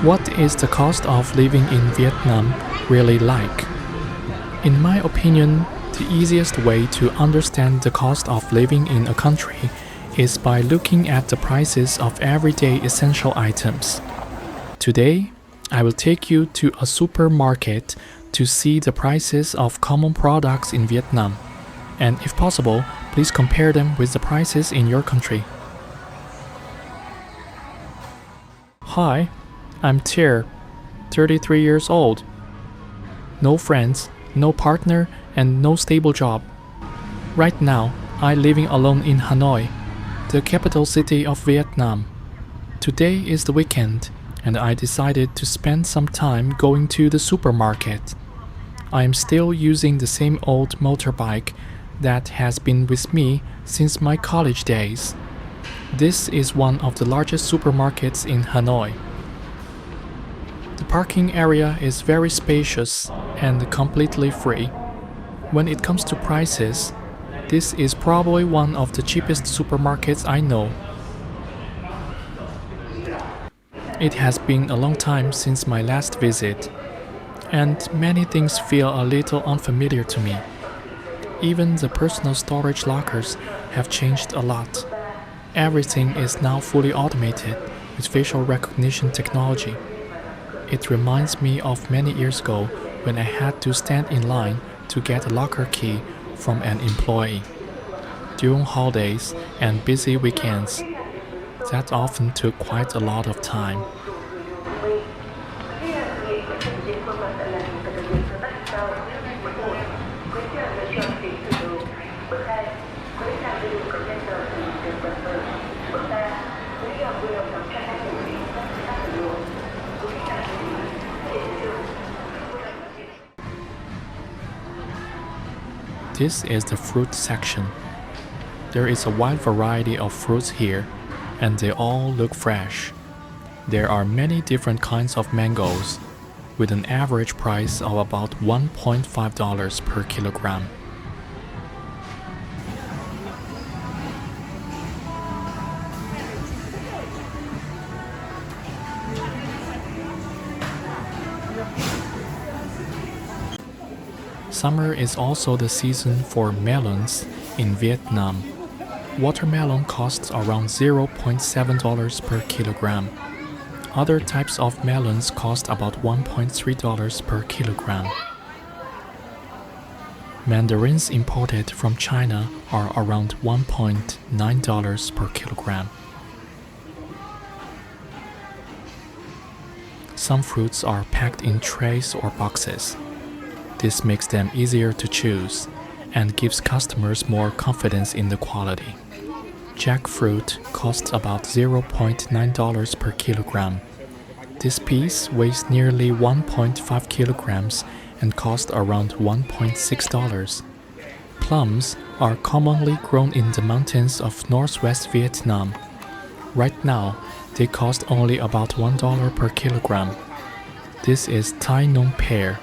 What is the cost of living in Vietnam really like? In my opinion, the easiest way to understand the cost of living in a country is by looking at the prices of everyday essential items. Today, I will take you to a supermarket to see the prices of common products in Vietnam, and if possible, please compare them with the prices in your country. Hi, I'm Tier, 33 years old. No friends, no partner, and no stable job. Right now, I'm living alone in Hanoi, the capital city of Vietnam. Today is the weekend, and I decided to spend some time going to the supermarket. I am still using the same old motorbike that has been with me since my college days. This is one of the largest supermarkets in Hanoi. The parking area is very spacious and completely free. When it comes to prices, this is probably one of the cheapest supermarkets I know. It has been a long time since my last visit, and many things feel a little unfamiliar to me. Even the personal storage lockers have changed a lot. Everything is now fully automated with facial recognition technology. It reminds me of many years ago when I had to stand in line to get a locker key from an employee. During holidays and busy weekends, that often took quite a lot of time. This is the fruit section. There is a wide variety of fruits here, and they all look fresh. There are many different kinds of mangoes, with an average price of about $1.5 per kilogram. Summer is also the season for melons in Vietnam. Watermelon costs around $0.7 per kilogram. Other types of melons cost about $1.3 per kilogram. Mandarins imported from China are around $1.9 per kilogram. Some fruits are packed in trays or boxes. This makes them easier to choose and gives customers more confidence in the quality. Jackfruit costs about $0.9 per kilogram. This piece weighs nearly 1.5 kilograms and costs around $1.6. Plums are commonly grown in the mountains of northwest Vietnam. Right now, they cost only about $1 per kilogram. This is Thai Nung pear,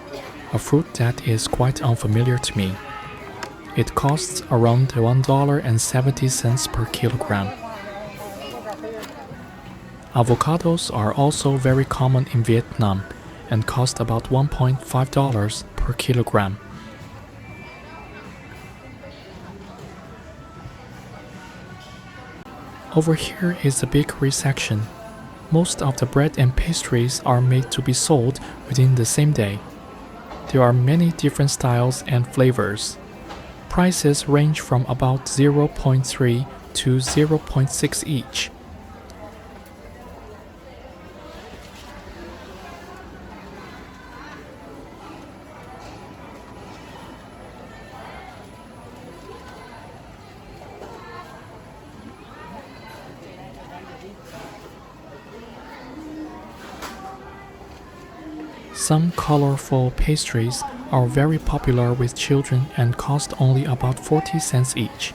a fruit that is quite unfamiliar to me. It costs around $1.70 per kilogram. Avocados are also very common in Vietnam and cost about $1.5 per kilogram. Over here is the bakery section. Most of the bread and pastries are made to be sold within the same day. There are many different styles and flavors. Prices range from about 0.3 to 0.6 each. Some colorful pastries are very popular with children and cost only about 40 cents each.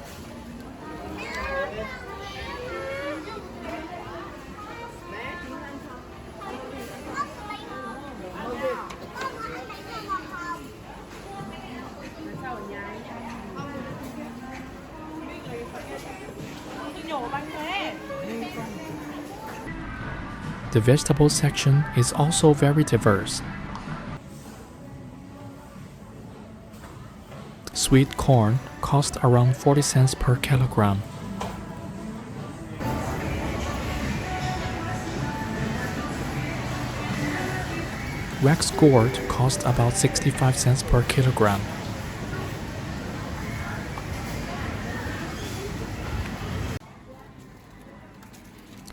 The vegetable section is also very diverse. Sweet corn costs around 40 cents per kilogram. Wax gourd costs about 65 cents per kilogram.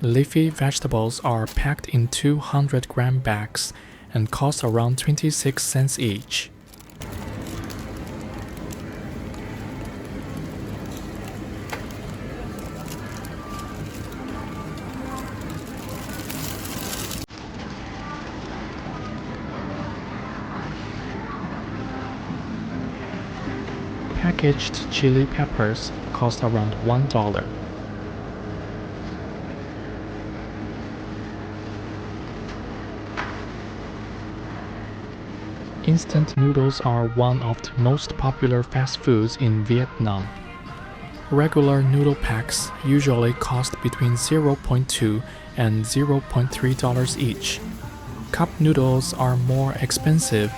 Leafy vegetables are packed in 200-gram bags and cost around 26 cents each. Packaged chili peppers cost around $1. Instant noodles are one of the most popular fast foods in Vietnam. Regular noodle packs usually cost between $0.2 and $0.3 each. Cup noodles are more expensive,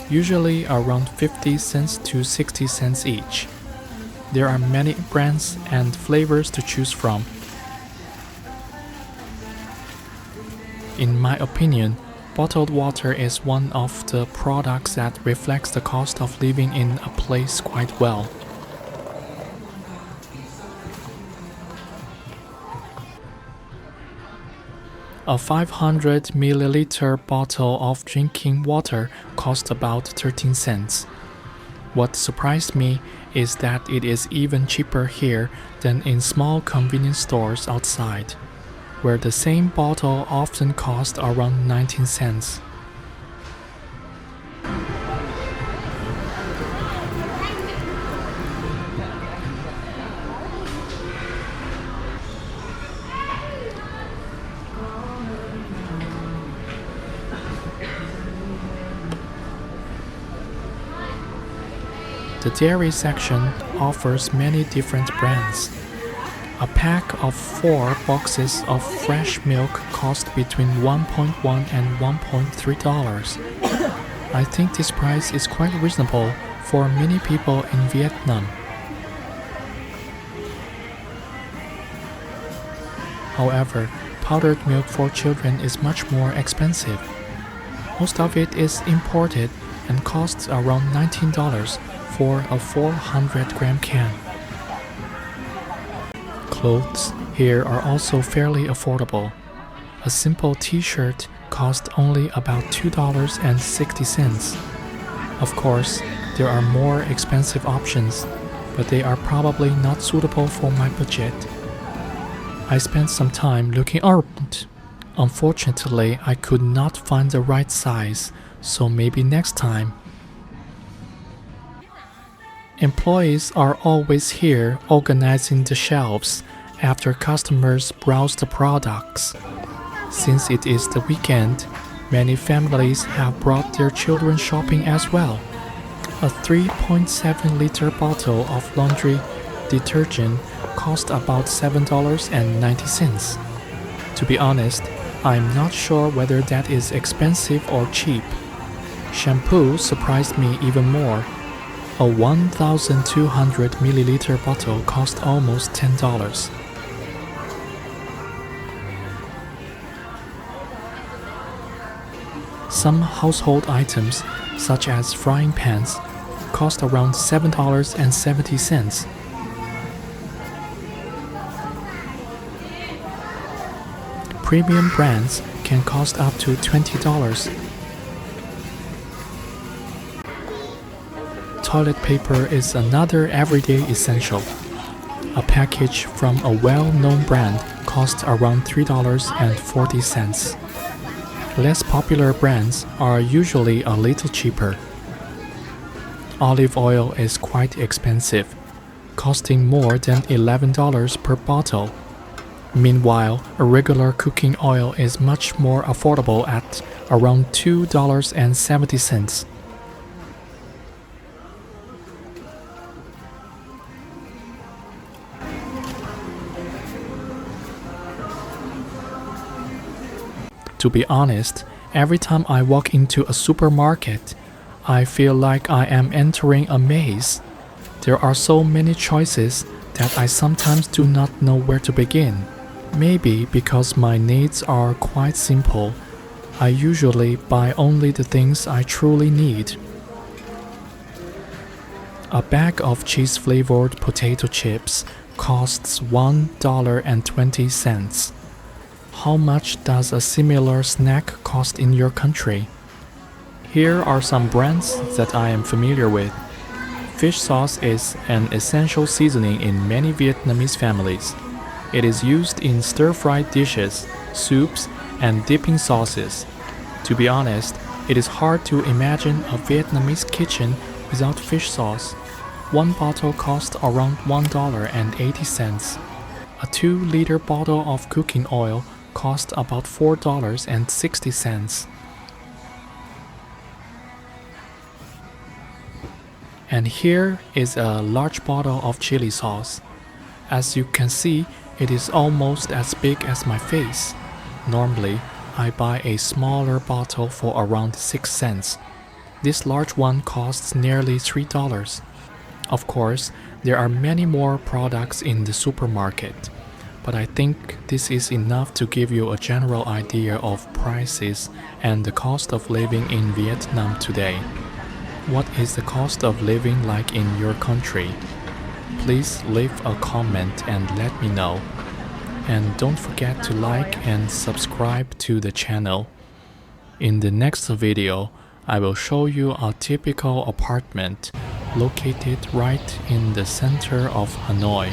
usually around 50 cents to 60 cents each. There are many brands and flavors to choose from. In my opinion, bottled water is one of the products that reflects the cost of living in a place quite well. A 500 milliliter bottle of drinking water costs about 13 cents. What surprised me is that it is even cheaper here than in small convenience stores outside, where the same bottle often costs around 19 cents. The dairy section offers many different brands. A pack of 4 boxes of fresh milk cost between $1.1 and $1.3. I think this price is quite reasonable for many people in Vietnam. However, powdered milk for children is much more expensive. Most of it is imported and costs around $19 for a 400-gram can. Clothes here are also fairly affordable. A simple t-shirt costs only about $2.60. Of course, there are more expensive options, but they are probably not suitable for my budget. I spent some time looking around. Unfortunately, I could not find the right size, so maybe next time. Employees are always here organizing the shelves after customers browse the products. Since it is the weekend, many families have brought their children shopping as well. A 3.7-liter bottle of laundry detergent cost about $7.90. To be honest, I'm not sure whether that is expensive or cheap. Shampoo surprised me even more. A 1,200 milliliter bottle cost almost $10. Some household items, such as frying pans, cost around $7.70. Premium brands can cost up to $20. Toilet paper is another everyday essential. A package from a well-known brand costs around $3.40. Less popular brands are usually a little cheaper. Olive oil is quite expensive, costing more than $11 per bottle. Meanwhile, a regular cooking oil is much more affordable at around $2.70. To be honest, every time I walk into a supermarket, I feel like I am entering a maze. There are so many choices that I sometimes do not know where to begin. Maybe because my needs are quite simple, I usually buy only the things I truly need. A bag of cheese-flavored potato chips costs $1.20. How much does a similar snack cost in your country? Here are some brands that I am familiar with. Fish sauce is an essential seasoning in many Vietnamese families. It is used in stir-fried dishes, soups, and dipping sauces. To be honest, it is hard to imagine a Vietnamese kitchen without fish sauce. One bottle costs around $1.80. A 2-liter bottle of cooking oil costs about $4.60. And here is a large bottle of chili sauce. As you can see, it is almost as big as my face. Normally, I buy a smaller bottle for around 6 cents. This large one costs nearly $3. Of course, there are many more products in the supermarket, but I think this is enough to give you a general idea of prices and the cost of living in Vietnam today. What is the cost of living like in your country? Please leave a comment and let me know. And don't forget to like and subscribe to the channel. In the next video, I will show you a typical apartment located right in the center of Hanoi.